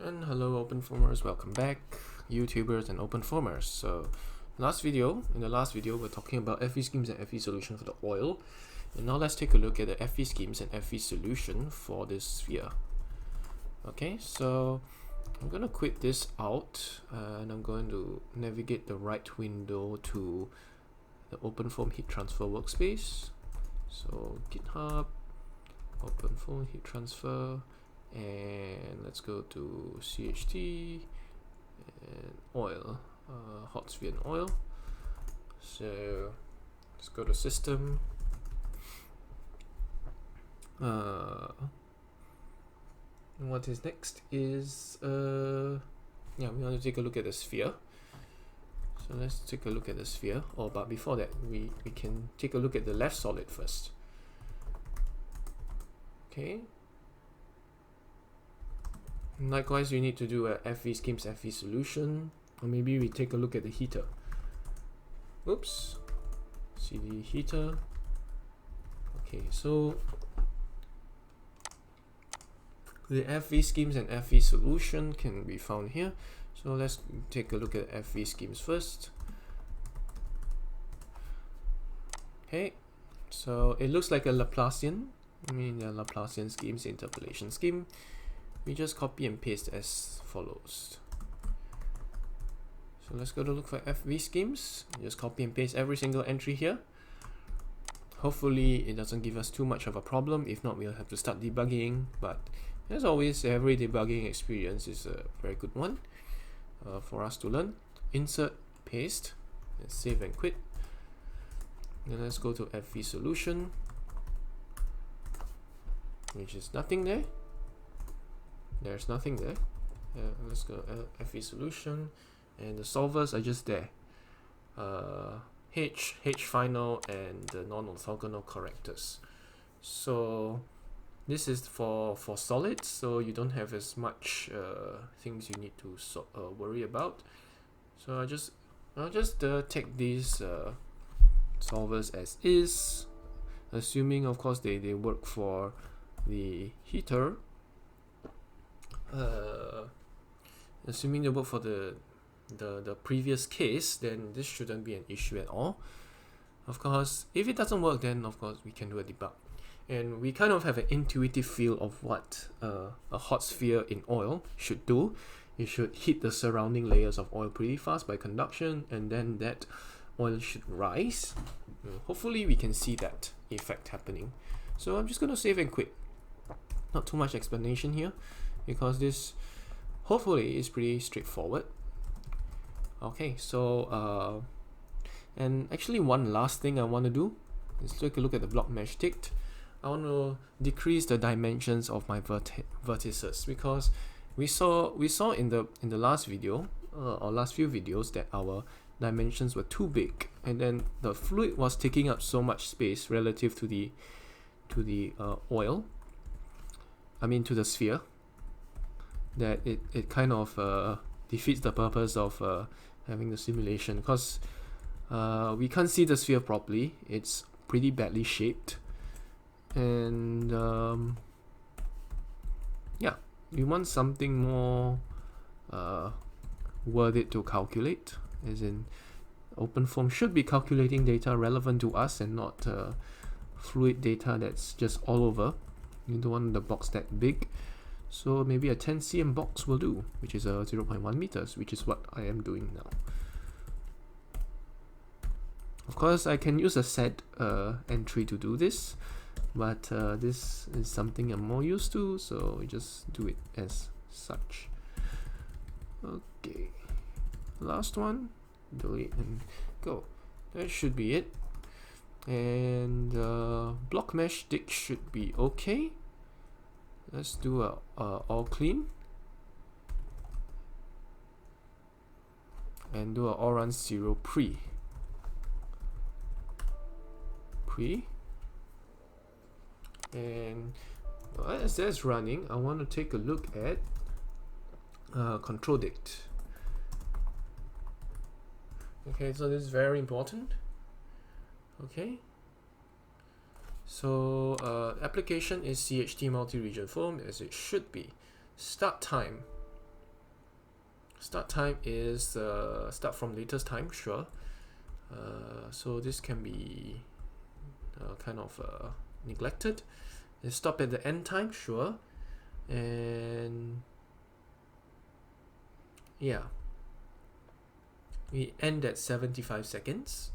And hello OpenFoamers, welcome back, YouTubers and OpenFoamers. So in the last video we're talking about fvSchemes and fvSolution for the oil. And now let's take a look at the fvSchemes and fvSolution for this sphere. Okay, so I'm going to quit this out and I'm going to navigate the right window to the OpenFoam Heat Transfer workspace. So GitHub, OpenFoam Heat Transfer, and let's go to CHT and oil, hot sphere and oil. So let's go to system. What is next is we want to take a look at the sphere. So let's take a look at the sphere. But before that, we can take a look at the left solid first. Okay. Likewise, we need to do a fvSchemes, fvSolution, or maybe we take a look at the heater. Oops, cd heater. Okay, so the fvSchemes and fvSolution can be found here. So let's take a look at fvSchemes first. Okay, so it looks like a Laplacian. I mean, the Laplacian schemes, the interpolation scheme. We just copy and paste as follows. So let's go to look for fvSchemes. Just copy and paste every single entry here. Hopefully it doesn't give us too much of a problem. If not, we'll have to start debugging. But as always, every debugging experience is a very good one for us to learn. Insert, paste, and save and quit. Then let's go to fvSolution, which is nothing there. There's nothing there. Let's go fvSolution, and the solvers are just there. H final, and the non-orthogonal correctors. So this is for solids, so you don't have as much things you need to worry about. So I'll just take these solvers as is, assuming of course they work for the heater. Assuming they work for the previous case, then this shouldn't be an issue at all. Of course, if it doesn't work, then of course we can do a debug. And we kind of have an intuitive feel of what a hot sphere in oil should do. It should heat the surrounding layers of oil pretty fast by conduction, and then that oil should rise. Hopefully we can see that effect happening. So I'm just going to save and quit. Not too much explanation here, because this hopefully is pretty straightforward. Okay, so and actually one last thing I want to do is take a look at the block mesh ticked. I want to decrease the dimensions of my vertices, because we saw in the last video or last few videos that our dimensions were too big, and then the fluid was taking up so much space relative to the oil. I mean to the sphere, that it kind of defeats the purpose of having the simulation, because we can't see the sphere properly. It's pretty badly shaped, and yeah, we want something more worth it to calculate, as in OpenFoam should be calculating data relevant to us and not fluid data that's just all over. You don't want the box that big. So maybe a 10 cm box will do, which is 0.1 meters, which is what I am doing now. Of course, I can use a set entry to do this, but this is something I'm more used to, so we just do it as such. Okay, last one, delete and go. That should be it. And block mesh tick should be okay. Let's do a all clean and do a all run 0 pre. And as that's running, I want to take a look at control dict. Okay, so this is very important. Okay, so application is chtMultiRegionFoam, as it should be. Start time Start time is start from latest time, sure. So this can be kind of neglected. And stop at the end time, sure. And yeah, we end at 75 seconds.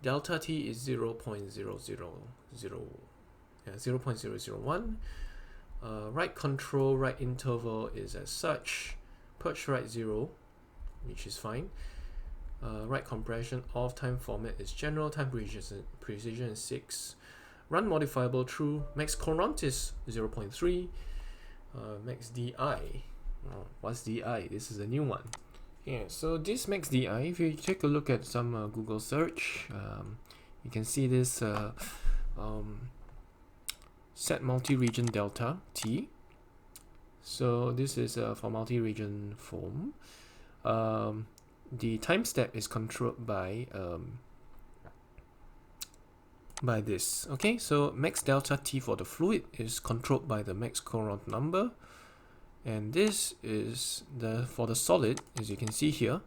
Delta t is 0.001. Write control, write interval is as such. Purge write 0, which is fine. Write compression of time format is general, time precision is 6. Run modifiable true, max current is 0.3. Max di. What's di? This is a new one. Yeah, so this max di, if you take a look at some Google search, you can see this set multi-region delta T. So this is for multi-region foam. The time step is controlled by this. Okay, so max delta T for the fluid is controlled by the max Courant number, and this is for the solid, as you can see here,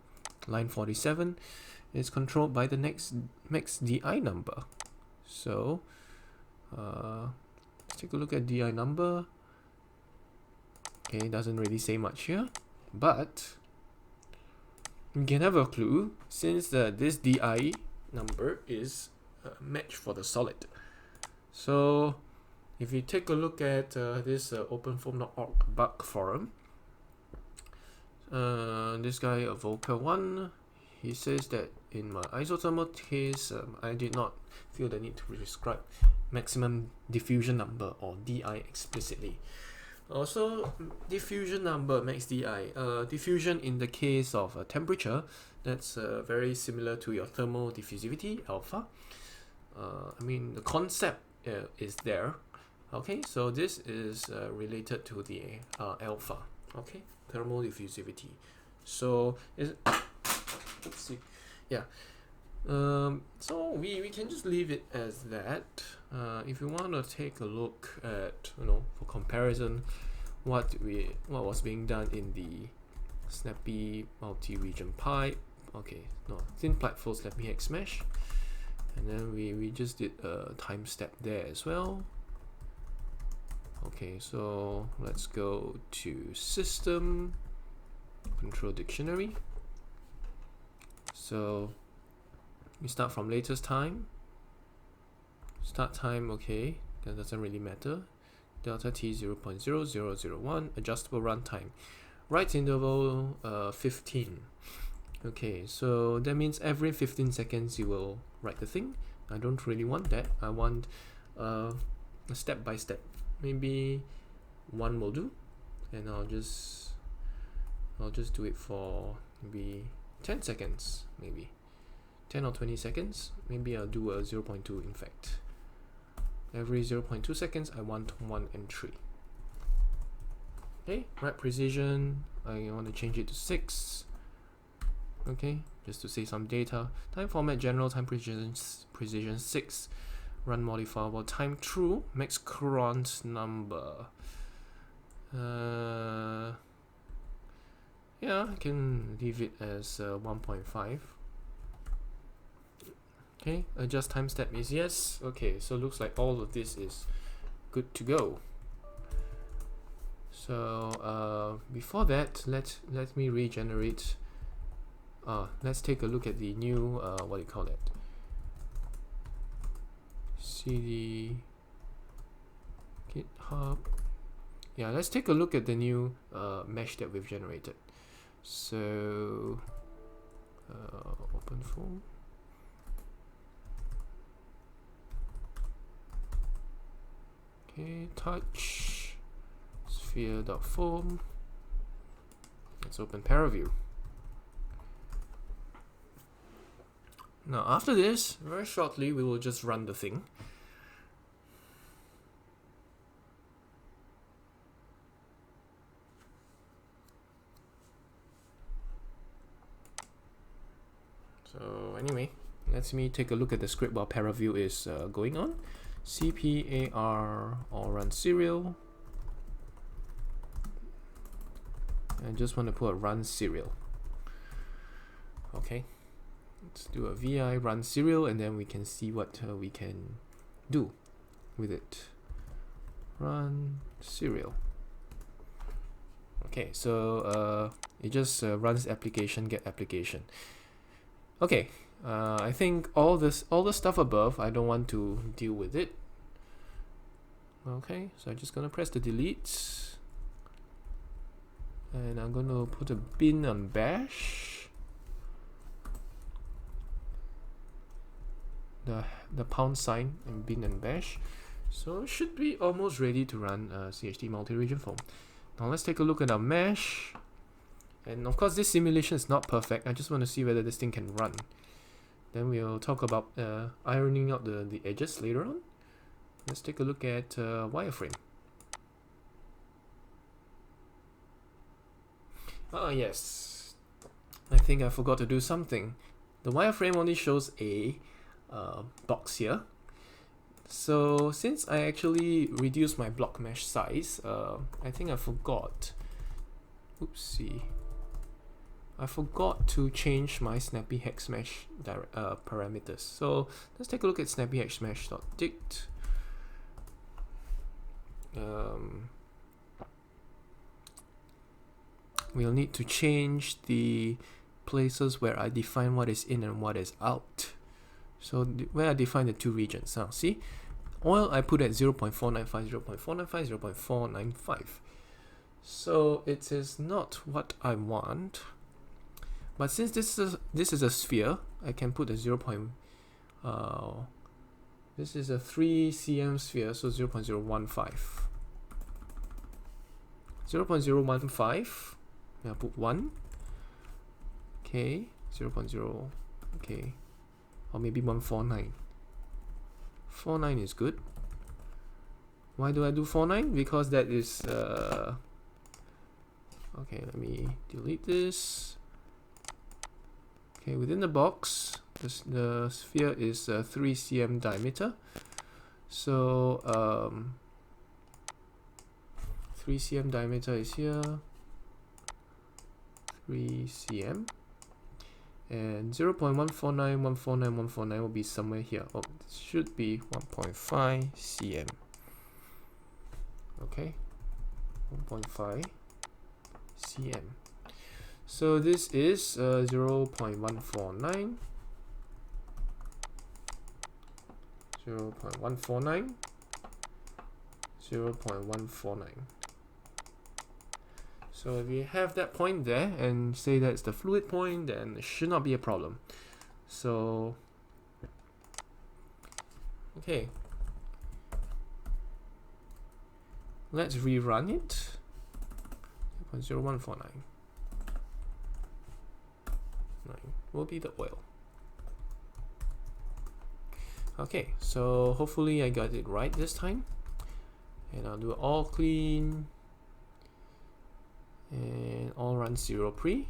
line 47 is controlled by the next max DI number. So let's take a look at DI number. Okay, it doesn't really say much here, but you can have a clue since this DI number is match for the solid. So if you take a look at this OpenFoam.org bug forum, this guy Volker1, he says that in my isothermal case, I did not feel the need to prescribe maximum diffusion number or DI explicitly. Also, diffusion number, max DI. Diffusion in the case of temperature, that's very similar to your thermal diffusivity, alpha. I mean, the concept is there. Okay, so this is related to the alpha. Okay, thermal diffusivity. So, oopsie. Yeah. So we can just leave it as that. If you want to take a look at, for comparison, what was being done in the Snappy multi-region pipe. Okay, no, thin plate full Snappy hex mesh, and then we just did a time step there as well. Okay, so let's go to system control dictionary. So we start from latest time. Start time, okay, that doesn't really matter. Delta T 0.0001, adjustable runtime. Write interval 15. Okay, so that means every 15 seconds you will write the thing. I don't really want that. I want a step by step. Maybe one will do, and I'll just do it for maybe 10 seconds, maybe 10 or 20 seconds. Maybe I'll do a 0.2 in fact. Every 0.2 seconds I want one entry. Okay, write precision, I want to change it to 6. Okay, just to save some data. Time format general, time precision 6. Run modifiable, time true, max Courant number. Yeah, I can leave it as 1.5. Okay, adjust time step is yes. Okay, so looks like all of this is good to go. So before that, let me regenerate. Let's take a look at the new what do you call it? CD GitHub. Yeah, let's take a look at the new mesh that we've generated. So OpenFoam. Okay, touch sphere.foam. Let's open ParaView. Now after this, very shortly, we will just run the thing. So anyway, let me take a look at the script while ParaView is going on. CPAR or run serial. I just want to put a run serial. Okay, let's do a vi run serial, and then we can see what we can do with it. Run serial. Okay, so it just runs application get application. Okay, I think all the stuff above, I don't want to deal with it. Okay, so I'm just gonna press the delete, and I'm gonna put a bin on bash. The pound sign and bin and bash. So it should be almost ready to run chtMultiRegionFoam. Now let's take a look at our mesh. And of course this simulation is not perfect. I just want to see whether this thing can run. Then we'll talk about ironing out the edges later on. Let's take a look at wireframe. Ah yes, I think I forgot to do something. The wireframe only shows a box here. So since I actually reduced my block mesh size, I think I forgot. Oopsie. I forgot to change my Snappy hex mesh parameters. So let's take a look at Snappy hex mesh.dict. We'll need to change the places where I define what is in and what is out. So where I define the two regions. Now see, oil I put at 0.495, 0.495, 0.495. So it is not what I want. But since this is a sphere, I can put a this is a 3 cm sphere, so 0.015. 0.015. I'll put 1. Okay, 0.0. Okay, or maybe 149. 49 is good. Why do I do 49? Because that is okay, let me delete this. Okay, within the box, the sphere is 3 cm diameter. So 3 cm diameter is here. 3 cm. And 0.149, 149, 149 will be somewhere here. Oh, it should be 1.5 cm. Okay, 1.5 cm. So this is 0.149, 0.149, 0.149. So if you have that point there and say that's the fluid point, then it should not be a problem. So, okay. Let's rerun it. 0.0149. Will be the oil. Okay, so hopefully I got it right this time. And I'll do all clean. And all run 0 pre.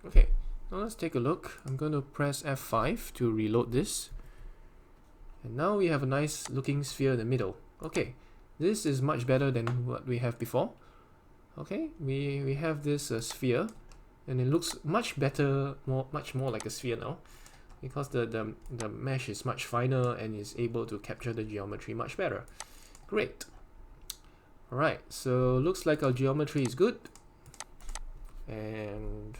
Okay, now let's take a look. I'm going to press F5 to reload this. And now we have a nice looking sphere in the middle. Okay, this is much better than what we have before. Okay, we have this sphere. And it looks much better, much more like a sphere now, because the mesh is much finer and is able to capture the geometry much better. Great. Alright, so looks like our geometry is good. And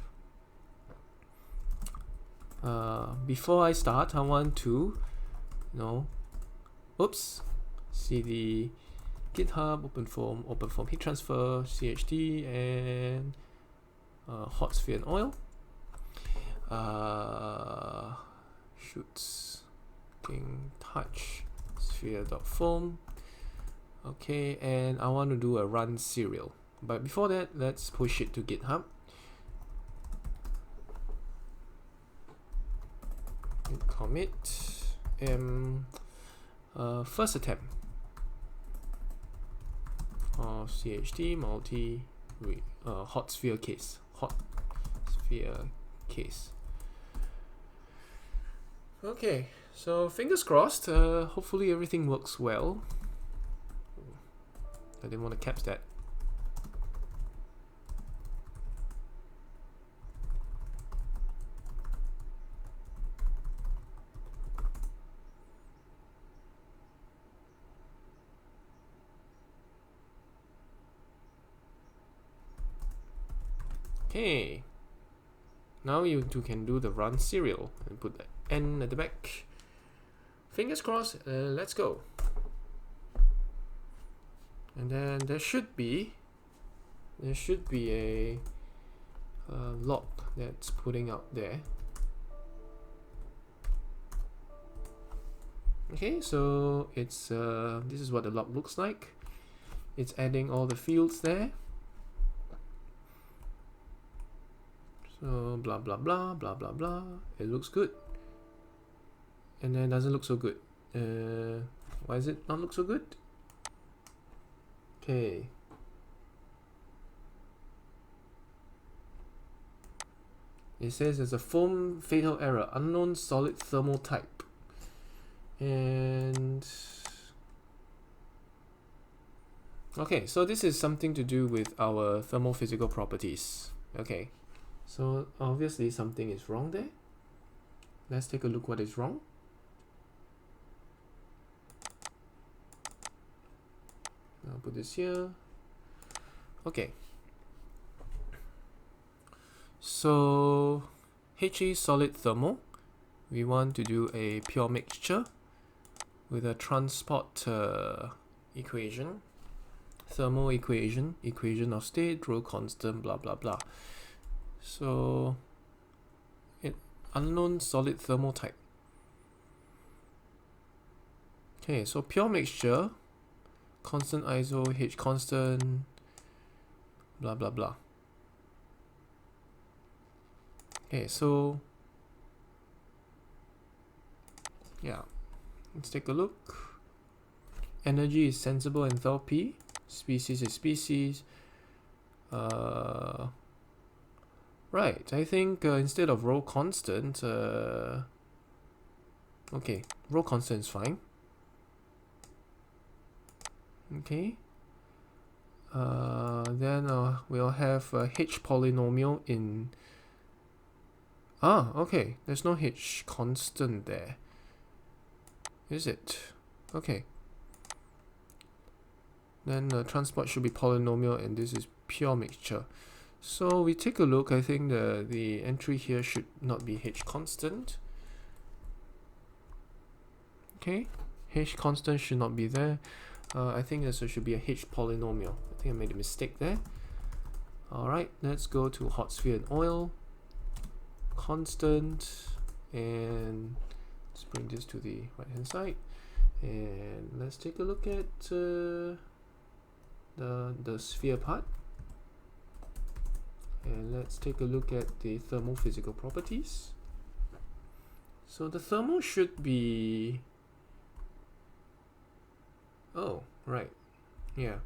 before I start, I want to, see the GitHub, OpenFoam Heat Transfer, CHT, and hot sphere and oil. Shoots touch sphere.foam. Okay, and I want to do a run serial. But before that, let's push it to GitHub. Commit first attempt of CHT hot sphere case. Okay, so fingers crossed. Hopefully everything works well. I didn't want to caps that. Okay. Now you can do the run serial and put the N at the back. Fingers crossed, let's go. And then there should be a log that's putting out there. Okay, so it's this is what the log looks like. It's adding all the fields there. So blah blah blah blah blah blah. It looks good. And then doesn't look so good. Why does it not look so good? Okay. It says there's a foam fatal error, unknown solid thermal type. And okay, so this is something to do with our thermophysical properties. Okay, so obviously something is wrong there. Let's take a look what is wrong. I'll put this here. Okay. So He solid thermal, we want to do a pure mixture with a transport equation, thermal equation, equation of state, rho constant, blah blah blah. So unknown solid thermal type. Okay, so pure mixture, constant iso, H constant, blah blah blah. Okay, so yeah, let's take a look. Energy is sensible enthalpy, species is species. Right, I think instead of rho constant, okay, rho constant is fine. Okay, then we'll have a H polynomial in. Okay, there's no H constant there. Is it? Okay. Then transport should be polynomial and this is pure mixture. So we take a look. I think the entry here should not be H constant. Okay, H constant should not be there. I think there should be a H polynomial. I think I made a mistake there. Alright, let's go to hot sphere and oil. Constant, and let's bring this to the right hand side. And let's take a look at the sphere part. And let's take a look at the thermophysical properties. So the thermal should be... Oh, right. Yeah.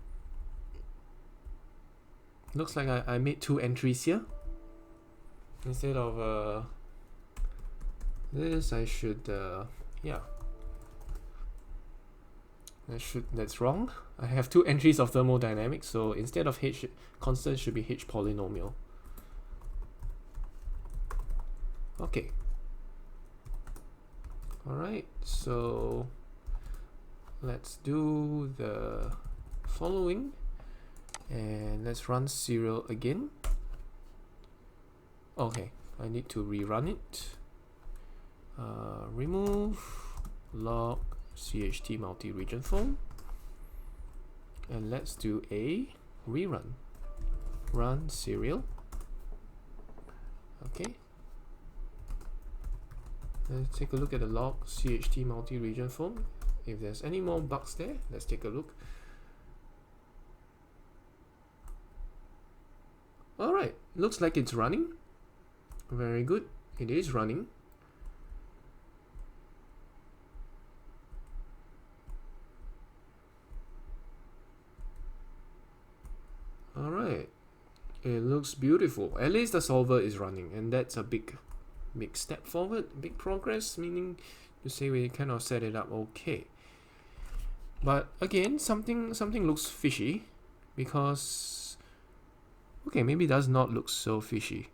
Looks like I made two entries here. Instead of this, I should... yeah. That's wrong. I have two entries of thermodynamics, so instead of H constant should be H polynomial. Okay. Alright, so let's do the following and let's run serial again. Okay, I need to rerun it. Remove log chtMultiRegionFoam, and let's do a rerun. Run serial. Okay. Let's take a look at the log chtMultiRegionFoam. If there's any more bugs there, let's take a look. Alright, looks like it's running. Very good, it is running. Alright, it looks beautiful. At least the solver is running, and that's a big big step forward, big progress, meaning to say we kind of set it up okay. But again, something looks fishy, because okay, maybe it does not look so fishy.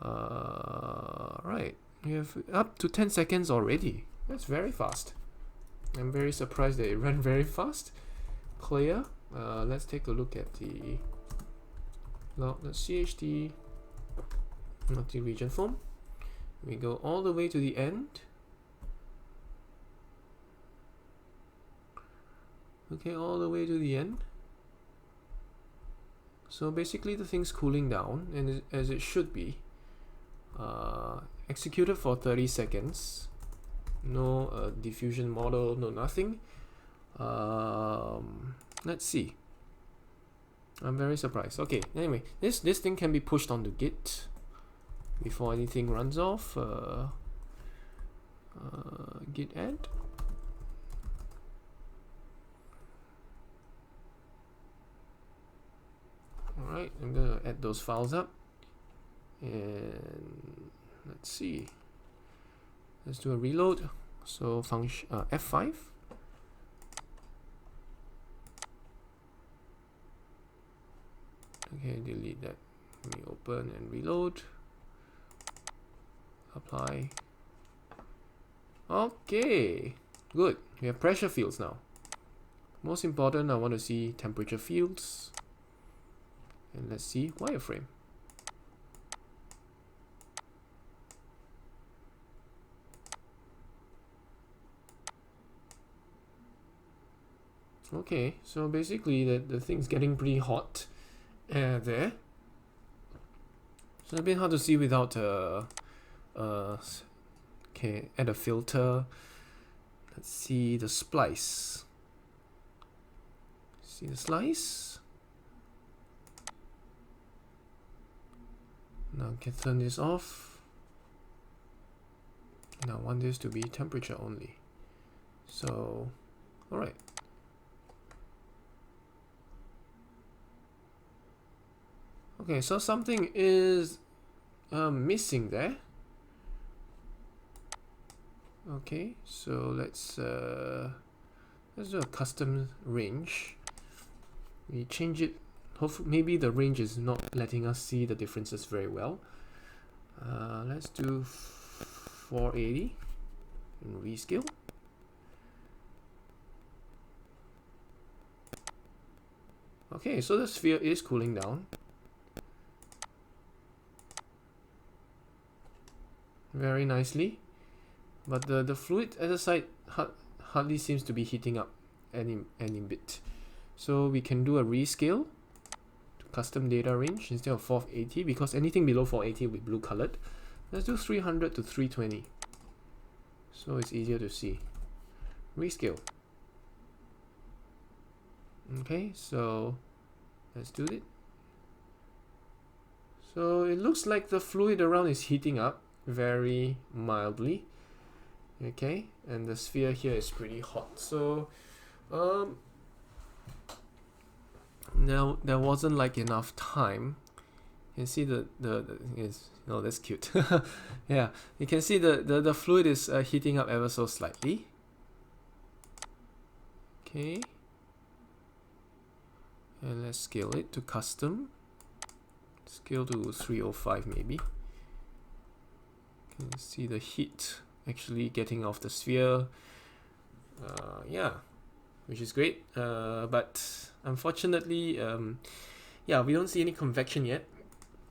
Right, we have up to 10 seconds already. That's very fast. I'm very surprised that it ran very fast. Clear. Let's take a look at the chtMultiRegionFoam. We go all the way to the end. Okay, all the way to the end. So basically the thing's cooling down, and as it should be. Executed for 30 seconds. No diffusion model, no nothing. Let's see. I'm very surprised. Okay, anyway, this thing can be pushed onto Git before anything runs off. Git add. Alright, I'm gonna add those files up, and let's see. Let's do a reload. So function F5. Okay, delete that. Let me open and reload. Apply. Okay, good. We have pressure fields now. Most important, I want to see temperature fields. And let's see wireframe. Okay, so basically the thing's getting pretty hot there. So a bit hard to see without okay, add a filter. Let's see the splice. See the slice. Now I can turn this off. Now I want this to be temperature only. So, alright. Okay, so something is missing there. Okay, so let's do a custom range. We change it. Hopefully, maybe the range is not letting us see the differences very well. Let's do 480 and rescale. Okay, so the sphere is cooling down. Very nicely, but the fluid at the side hardly seems to be heating up any bit. So we can do a rescale to custom data range instead of 480, because anything below 480 will be blue colored. Let's do 300 to 320, so it's easier to see. Rescale. Okay, so let's do it. So it looks like the fluid around is heating up very mildly. Okay, and the sphere here is pretty hot. So now there wasn't like enough time. You can see the is, oh, that's cute. Yeah, you can see the fluid is heating up ever so slightly. Okay, and let's scale it to custom. Scale to 305 maybe. You can see the heat actually getting off the sphere. Yeah, which is great. But unfortunately, yeah, we don't see any convection yet.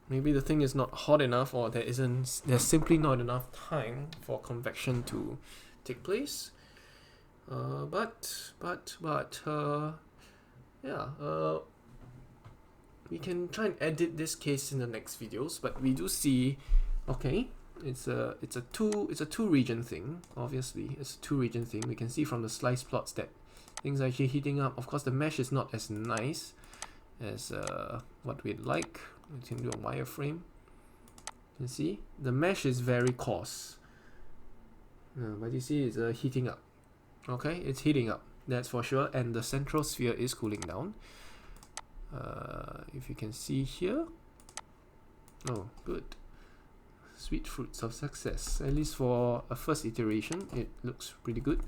Maybe the thing is not hot enough, or there's simply not enough time for convection to take place. Yeah, we can try and edit this case in the next videos. But we do see, okay, it's a two region thing. Obviously, it's a two region thing. We can see from the slice plots that things are actually heating up. Of course, the mesh is not as nice as what we'd like. We can do a wireframe. You can see the mesh is very coarse, but you see it's heating up. Okay, it's heating up, that's for sure, and the central sphere is cooling down. If you can see here, oh, good. sweet fruits of success. At least for a first iteration, it looks pretty good.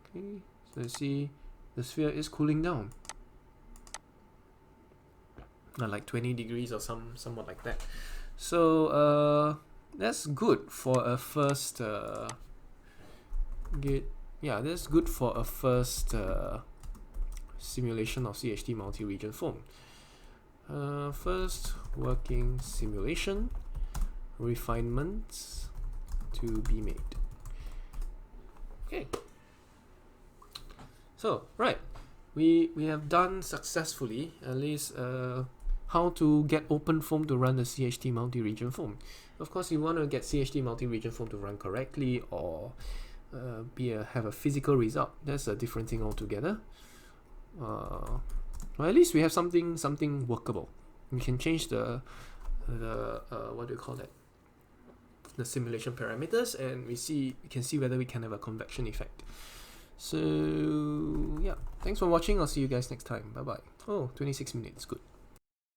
Okay, so you see the sphere is cooling down. Like 20 degrees or somewhat like that. So that's good for a first that's good for a first simulation of chtMultiRegionFoam. First working simulation, refinements to be made. Okay. So right, we have done successfully at least how to get OpenFoam to run the chtMultiRegionFoam. Of course, you want to get chtMultiRegionFoam to run correctly or have a physical result. That's a different thing altogether. Well, at least we have something workable. We can change the what do you call that? The simulation parameters, and we can see whether we can have a convection effect. So yeah, thanks for watching. I'll see you guys next time. Bye bye. Oh, 26 minutes, good.